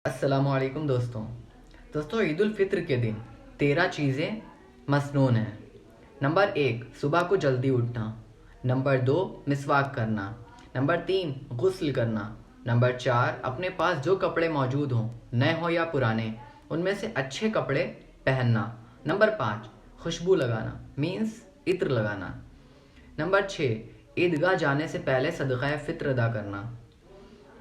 السلام علیکم دوستوں عید الفطر کے دن 13 چیزیں مسنون ہیں۔ نمبر 1، صبح کو جلدی اٹھنا۔ نمبر 2، مسواک کرنا۔ نمبر 3، غسل کرنا۔ نمبر 4، اپنے پاس جو کپڑے موجود ہوں، نئے ہوں یا پرانے، ان میں سے اچھے کپڑے پہننا۔ نمبر 5، خوشبو لگانا مینس عطر لگانا۔ نمبر 6، عیدگاہ جانے سے پہلے صدقہ فطر ادا کرنا۔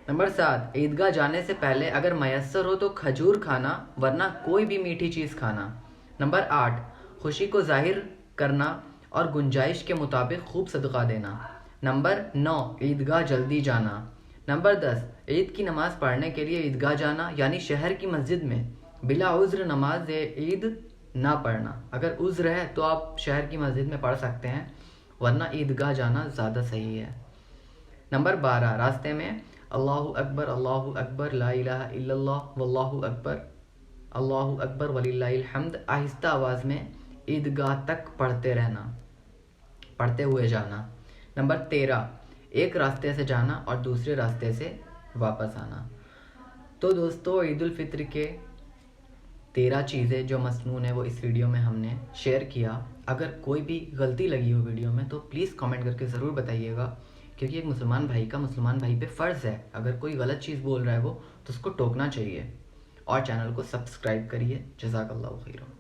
نمبر 7، عیدگاہ جانے سے پہلے اگر میسر ہو تو کھجور کھانا، ورنہ کوئی بھی میٹھی چیز کھانا۔ نمبر 8، خوشی کو ظاہر کرنا اور گنجائش کے مطابق خوب صدقہ دینا۔ نمبر 9، عیدگاہ جلدی جانا۔ نمبر 10، عید کی نماز پڑھنے کے لیے عیدگاہ جانا، یعنی شہر کی مسجد میں بلا عذر نماز عید نہ پڑھنا۔ اگر عذر ہے تو آپ شہر کی مسجد میں پڑھ سکتے ہیں، ورنہ عیدگاہ جانا زیادہ صحیح ہے۔ نمبر 12، راستے میں اللہ اکبر لا الہ الا اللہ واللہ اکبر وللہ الحمد آہستہ آواز میں عیدگاہ تک پڑھتے ہوئے جانا۔ نمبر 13، ایک راستے سے جانا اور دوسرے راستے سے واپس آنا۔ تو دوستو عید الفطر کے 13 چیزیں جو مسنون ہیں وہ اس ویڈیو میں ہم نے شیئر کیا۔ اگر کوئی بھی غلطی لگی ہو ویڈیو میں تو پلیز کامنٹ کر کے ضرور بتائیے گا، کیونکہ ایک مسلمان بھائی پہ فرض ہے، اگر کوئی غلط چیز بول رہا ہے وہ تو اس کو ٹوکنا چاہیے۔ اور چینل کو سبسکرائب کریے۔ جزاک اللہ خیر۔